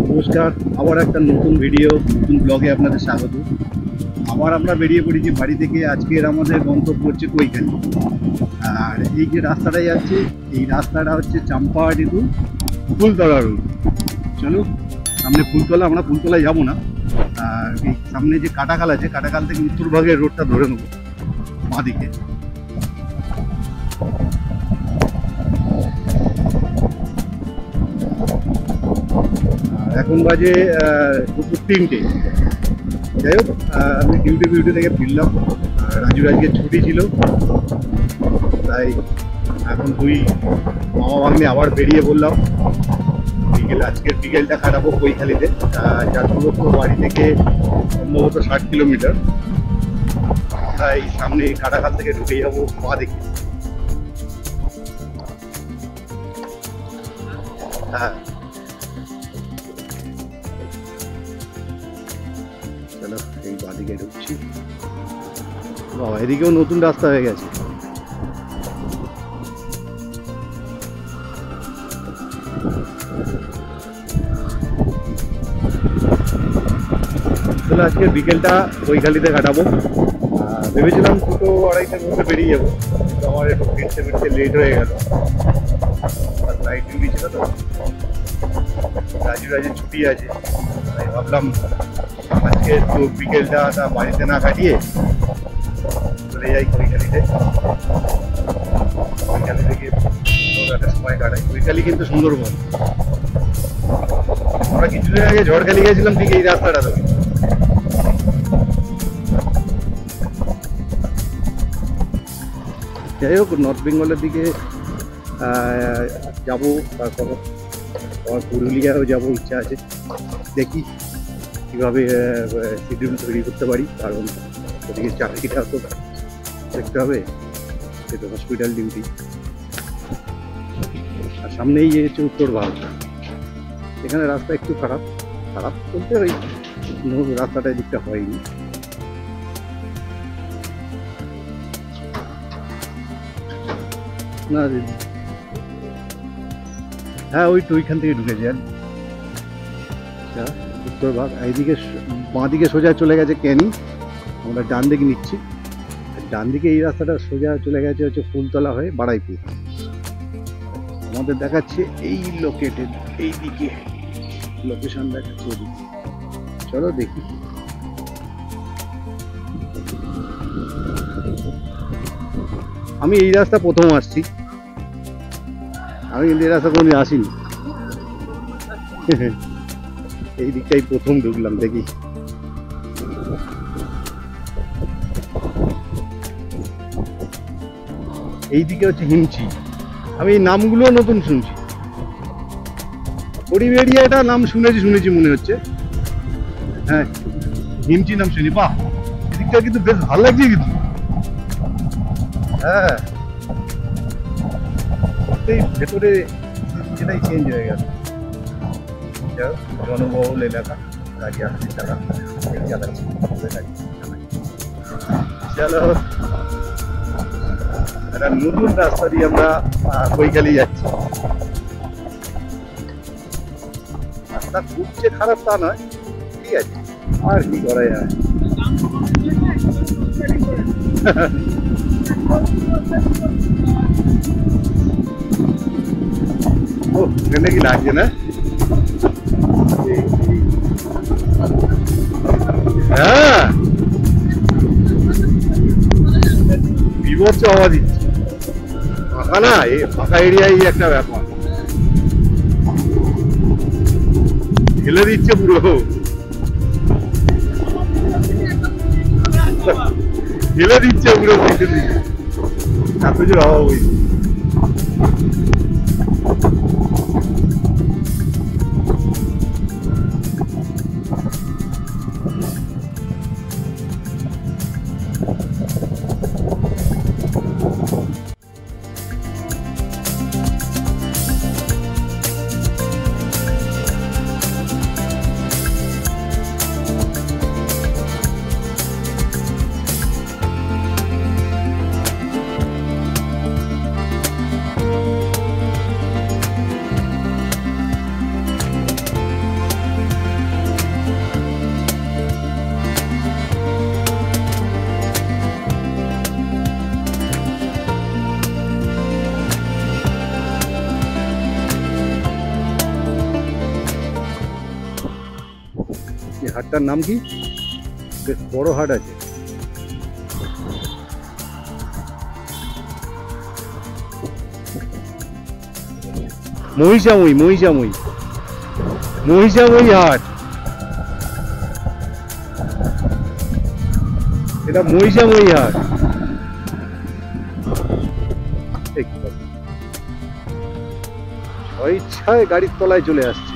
নমস্কার, আবার একটা নতুন ভিডিও, নতুন ব্লগে আপনাদের স্বাগত। আবার আমরা বেরিয়ে পড়েছি বাড়ি থেকে। আজকের আমাদের গন্তব্য হচ্ছে কৈখালী। আর এই যে রাস্তাটা যাচ্ছে, এই রাস্তাটা হচ্ছে চাম্পাহাটি টু ফুলতলা রোড। চলো, সামনে ফুলতলা, আমরা ফুলতলায় যাবো না। আর এই সামনে যে কাটাখাল আছে, কাটাখাল থেকে উত্তর ভাগের রোডটা ধরে নেবো বাঁদিকে। এখন বাজে দুপুর 3টে। যাই হোক, আমি ডিউটি থেকে ফিরলাম। রাজুর আজকে ছুটি ছিল, তাই এখন দুই মামা ভাগ্নে আবার বেরিয়ে পড়লাম। আজকের বিকেলটা কাটাবো কৈখালীতে। যার দূরত্ব বাড়ি থেকে সম্ভবত 60 কিলোমিটার। তাই সামনে কাটাখাল থেকে ঢুকে যাবো পা দেখে। হ্যাঁ, চলো এই বাঁদিকে ঢুকছি। বাবা, এদিকেও নতুন রাস্তা হয়ে গেছে। তাহলে আজকে বিকেলটা কৈখালীতে কাটাবো। ভেবেছিলাম 2-2:30টার মধ্যে বেরিয়ে যাবো, কিন্তু আমার একটু ফিরতে লেট হয়ে গেল। নাইট ডিউটি ছিল তো, রাজুর ছুটি আছে, তাই ভাবলাম আজকে একটু বিকেলটা বাড়িতে না কাটিয়ে চলে যাই কৈখালীতে। কৈখালী থেকে একটা সময় কাটাই। কৈখালী কিন্তু সুন্দরবন। আমরা কিছুদিন আগে ঝড়খালি গেছিলাম ঠিক এই রাস্তাটা ধরে। যাই হোক, নর্থ বেঙ্গলের দিকে যাবো, তারপর আমার পুরুলিয়াও যাবো ইচ্ছা আছে। দেখি কীভাবে শিডিউল তৈরি করতে পারি, কারণ ওদিকে চাকরিটা তো দেখতে হবে, সেটা হসপিটাল ডিউটি। আর সামনেই যে হচ্ছে উত্তর ভারত, এখানে রাস্তা একটু খারাপ বলতে ওই রাস্তাটা এদিকটা হয়নি। না, হ্যাঁ, ওইখান থেকে ঢুকেছি। আর উত্তর ভাগ এইদিকে বাঁ দিকে সোজা চলে গেছে ক্যানিং, আমরা ডান দিকে নিচ্ছি। ডান দিকে এই রাস্তাটা সোজা চলে গেছে হচ্ছে ফুলতলা হয়ে বাড়াইপুর। আমাদের দেখাচ্ছে এই লোকেটেড, এই দিকে লোকেশন দেখাচ্ছে ওদিকে। চলো দেখি। আমি এই রাস্তা প্রথম আসছি, আমি কিন্তু এই রাস্তা কোনোদিন আসিনি। এই দিকটাই প্রথম ঢুকলাম, দেখি। এই দিকে হচ্ছে হিমচি। আমি এই নামগুলো নতুন শুনছি। হরিবেড়িয়াটা নাম শুনেছি মনে হচ্ছে। হ্যাঁ, হিমচি নাম শুনি। বাহ, এদিকটা কিন্তু বেশ ভালো লাগছে কিন্তু। হ্যাঁ, ভেতরে সেটাই চেঞ্জ হয়ে গেল। জনবহুল এলাকা, গাড়ি আসছে চালাচ্ছি। চলো, একটা নতুন রাস্তা দিয়ে আমরা কৈখালী যাচ্ছি। রাস্তা খুব যে খারাপ তা নয়, ঠিক আছে, আর কি করা যায়। ও, এখানে কি লাগছে না? হ্যাঁ, বিভৎস আওয়াজ দিচ্ছে। ফাঁকা না, এই ফাঁকা এরিয়ায় একটা ব্যাপার, ঠেলে দিচ্ছে পুরো, ঠেলে দিচ্ছে পুরো পিছন দিকে। এত জোর হাওয়া বইছে। হাটটার নাম কি? বেশ বড় হাট আছে। মহিষাময়ী হাট, এটা মহিষাময়ী হাট। ইচ্ছায় গাড়ির তলায় চলে আসছে।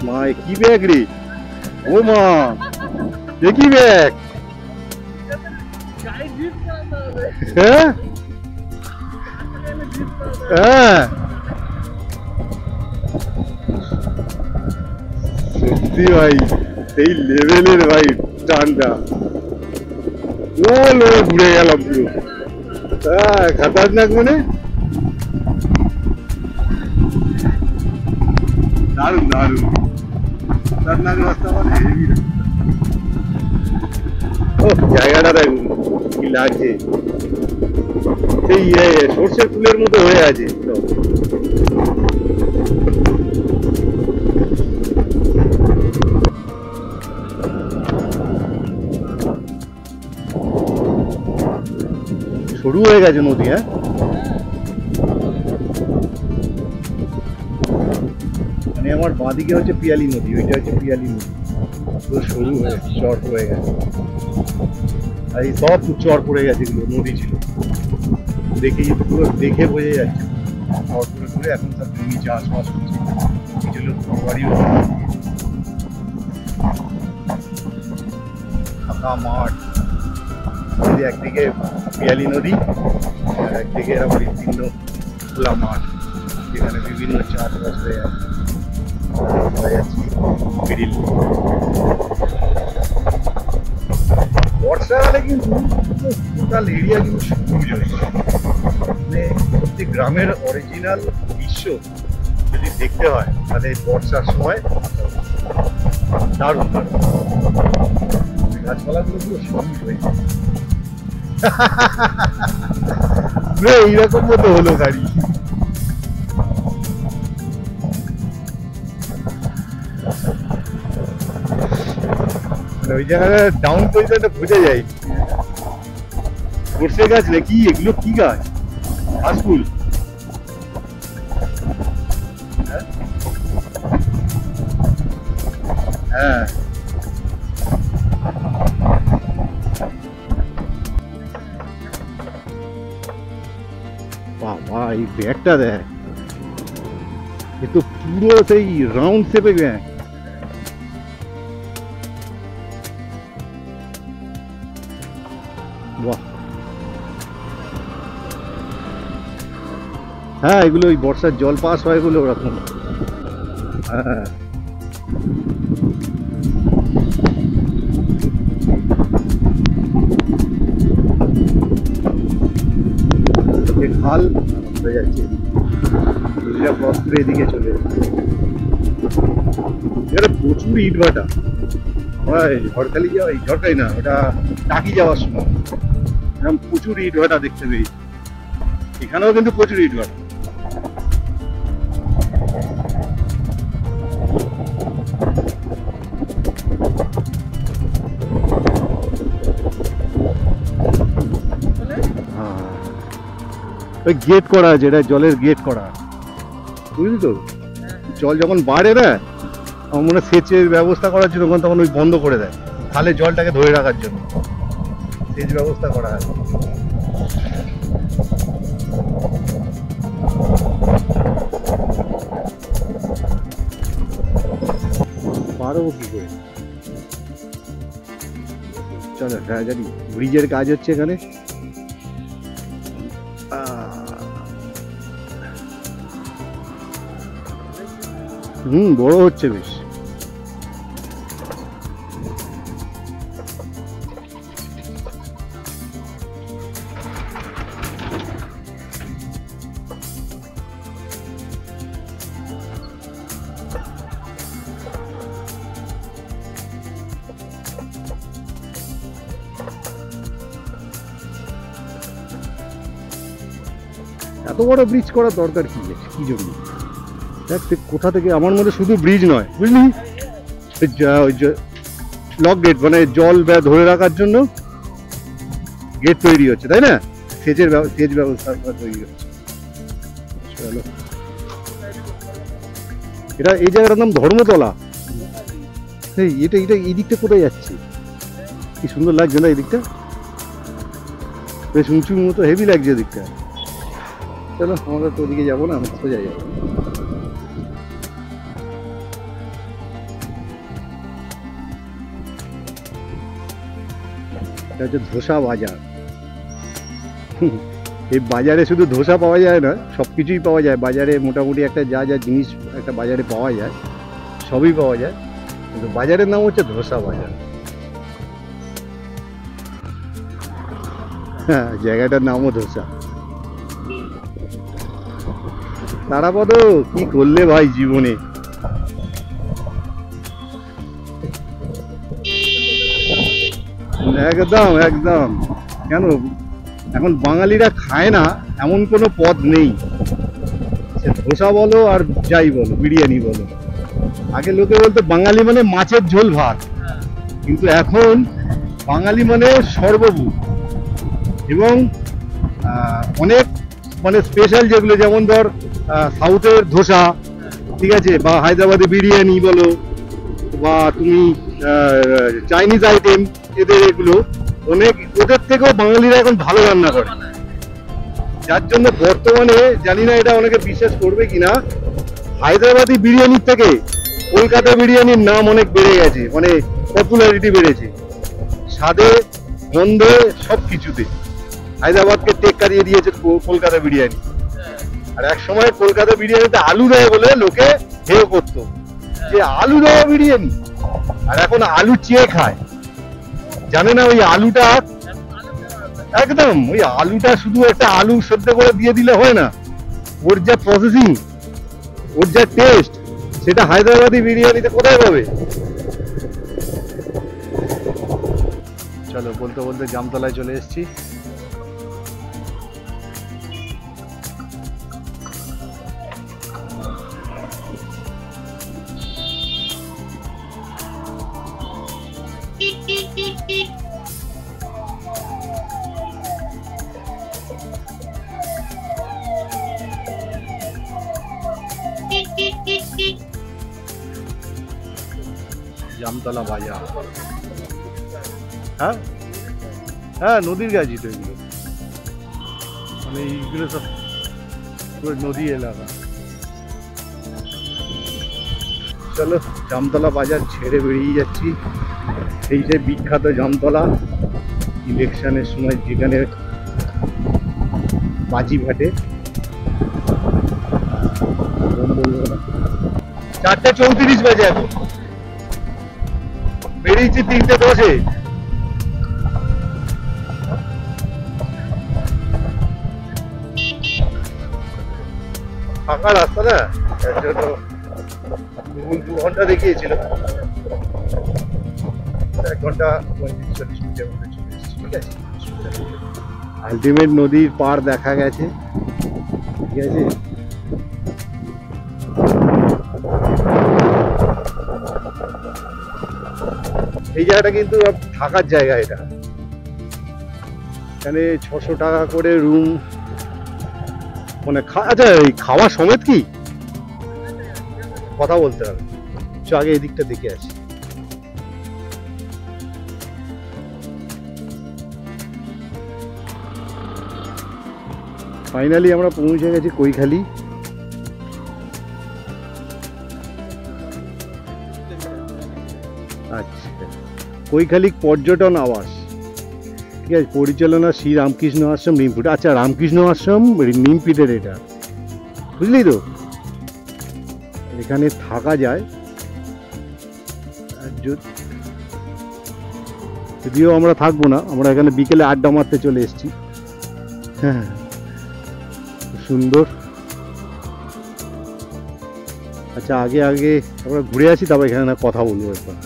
মা কি ব্যাগ রে? ও মা এ কি ব্যাগ? হ্যাঁ হ্যাঁ সত্যি ভাই সেই লেভেলের ভাই টানটা। ঘুরে গেলাম পুরো। হ্যাঁ খাতারনাক মানে দারুণ দারুণ খাতারনাক রাস্তা মানে হেভি রাস্তা। ও জায়গাটা দেখুন কি লাগছে, সেই সর্ষের ফুলের মতো হয়ে আছে। সরু হয়ে গেছে নদী। হ্যাঁ মানে আমার বাঁদিকে হচ্ছে পিয়ালি নদী, ওইটা হচ্ছে পিয়ালি নদী, পুরো সরু হয়ে চর হয়ে গেছে। আর এই সব চর পড়ে গেছে, এগুলো নদী ছিল, দেখে পুরো দেখে বোঝা যাচ্ছে চর পড়ে পড়ে এখন সব জমি চাষবাস হচ্ছে, কিছু লোক বাড়িও ফাঁকা মাঠ। একদিকে পিয়ালি নদী আর একদিকে এরকম বিভিন্ন খোলা মাঠ, যেখানে বিভিন্ন চাষবাস হয়ে যাচ্ছে। বর্ষাকালে কিন্তু টোটাল এরিয়া কিন্তু সবুজ হয়ে যায়, মানে প্রত্যেক গ্রামের অরিজিনাল দৃশ্য যদি দেখতে হয় তাহলে বর্ষার সময় দারুণ দারুণ গাছপালাগুলো পুরো সবুজ হয়ে যায়। এইরকম মতো হলো গাড়ি। ওই জায়গাটা ডাউন পজিশনটা বোঝা যায়। সর্ষে গাছ নাকি এগুলো? কি গাছ? ঘাসফুল? হ্যাঁ বাবা এই ব্যাগটা দেখ, এ তো পুরো সেই রাউন্ড শেপে ব্যাগ। বাহ, হ্যাঁ এগুলো ওই বর্ষার জল পাস হয় এগুলো ওরকম। হ্যাঁ খাল হয়ে যাচ্ছে, নদীটা ক্রস করে এদিকে চলে যাচ্ছে। এখানে প্রচুর ইট ভাটা। আমরা ঝড়খালি যাওয়া, ঝড়খালি না ওটা টাকি যাওয়ার সময় এরকম প্রচুর ইট ভাটা দেখতে পেয়েছি। এখানেও কিন্তু প্রচুর ইট ভাটা। ওই গেট করা আছে, এটা জলের গেট করা, বুঝলি তো? জল যখন বাড়ে না, আমার মনে হয় সেচের ব্যবস্থা করার জন্য তখন ওই বন্ধ করে দেয়, খালে জলটাকে ধরে রাখার জন্য সেচ ব্যবস্থা করা হয়। পারবো কি করে? চলো জানি ব্রিজের কাজ হচ্ছে এখানে। বড় হচ্ছে বেশ। এত বড় ব্রিজ করার দরকার কি আছে, কি জন্য? দেখ কোথা থেকে, আমার মধ্যে শুধু ব্রিজ নয় বুঝলি, ওই যে লক গেট মানে জল ধরে রাখার জন্য গেট তৈরি হচ্ছে, তাই না? সেচ ব্যবস্থা তৈরি হচ্ছে। চলো, এটা এই জায়গাটার নাম ধর্মতলা। এটা এটা এই দিকটা কোথায় যাচ্ছে? কি সুন্দর লাগছে না এই দিকটা, বেশ উঁচুর মতো, হেভি লাগছে দিকটা। চলো, আমরা তো ওদিকে যাবো না, আমরা সোজা যাবো। এটা হচ্ছে ধোসা বাজার। এই বাজারে শুধু ধোসা পাওয়া যায় না, সব কিছুই পাওয়া যায় বাজারে। মোটামুটি একটা যা যা জিনিস একটা বাজারে পাওয়া যায় সবই পাওয়া যায়, কিন্তু বাজারের নাম হচ্ছে ধোসা বাজার। হ্যাঁ, জায়গাটার নামও ধোসা। তারাপদ, কি করলে ভাই জীবনে? একদম একদম। কেন এখন বাঙালিরা খায় না এমন কোনো পদ নেই, সে ধোসা বলো আর যাই বলো, বিরিয়ানি বলো। আগে লোকে বলতো বাঙালি মানে মাছের ঝোল ভাত, কিন্তু এখন বাঙালি মানে সর্বভূত। এবং অনেক মানে স্পেশাল যেগুলো, যেমন ধর সাউথের ধোসা, ঠিক আছে, বা হায়দ্রাবাদি বিরিয়ানি বলো, বা তুমি চাইনিজ আইটেম, এদের এগুলো অনেক, ওদের থেকেও বাঙালিরা এখন ভালো রান্না করে। যার জন্য বর্তমানে, জানি না এটা অনেকে বিশ্বাস করবে কিনা, হায়দ্রাবাদি বিরিয়ানির থেকে কলকাতা বিরিয়ানির নাম অনেক বেড়ে গেছে, মানে পপুলারিটি বেড়েছে, স্বাদে, গন্ধে, সব কিছুতে। হায়দ্রাবাদকে টেক্কা দিয়ে দিয়েছে কলকাতা বিরিয়ানি। আর এক সময় কলকাতা বিরিয়ানিতে আলু দেয় বলে লোকে হেয় করতো যে আলু দেওয়া বিরিয়ানি, আর এখন আলু চেয়ে খায়। জানে না ওই আলুটা, একদম ওই আলুটা শুধু একটা আলু সেদ্ধ করে দিয়ে দিলে হয় না, ওর যা প্রসেসিং, ওর যা টেস্ট, সেটা হায়দ্রাবাদি বিরিয়ানিতে কোথায় পাবে? চলো, বলতে বলতে জামতলায় চলে এসেছি। জামতলা বাজার। হ্যাঁ হ্যাঁ, নদীর গাছি তো এগুলো, মানে এইগুলো সব পুরো নদী এলাকা। চলো, জামতলা বাজার ছেড়ে বেরিয়ে যাচ্ছি। এই যে বিখ্যাত জামতলা, ইলেকশনের সময় যেখানে বাজি ফাটে। 4:34 বাজে, এখন বেরিয়েছি 3:10-এ। ফাঁকা রাস্তা না, তার জন্য 2 ঘন্টা দেখিয়েছিল, 1 ঘন্টা 35-40 মিনিটের মধ্যে চলে এসেছি। ঠিক আছে, আলটিমেট নদীর পার দেখা গেছে। ঠিক আছে, এই জায়গাটা কিন্তু থাকার জায়গা। এটা এখানে 600 টাকা করে রুম, মানে আচ্ছা, এই খাওয়া সমেত কি কথা বলতে হবে। চ আগে এই দিকটা দেখে আসি। ফাইনালি আমরা পৌঁছে গেছি কৈখালি। আচ্ছা, কৈখালি পর্যটন আবাস। ঠিক আছে, পরিচালনা শ্রী রামকৃষ্ণ আশ্রম, নিমপিট। আচ্ছা, রামকৃষ্ণ আশ্রম নিমপিটের এটা, বুঝলি তো? এখানে থাকা যায়, যদিও আমরা থাকবো না, আমরা এখানে বিকেলে আড্ডা মারতে চলে এসেছি। হ্যাঁ, সুন্দর। আচ্ছা, আগে আগে আমরা ঘুরে আসি, তারপর এখানে না কথা বলবো একবার।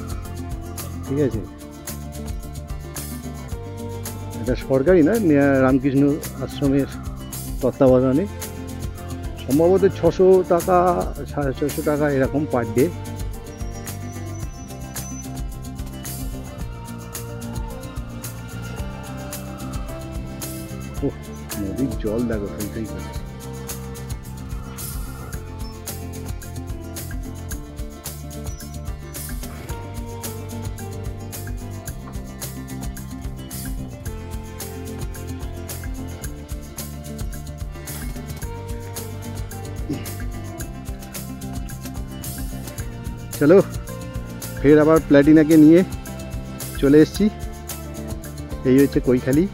ঠিক আছে, এটা সরকারি না, রামকৃষ্ণ আশ্রমের তত্ত্বাবধানে সম্ভবত 600 টাকা 650 টাকা এরকম পার ডে। নদীর জল দেখো সেইটাই করছে। চলো ফের আবার প্ল্যাটিনাকে নিয়ে চলে এসেছি। এই হচ্ছে কৈখালি।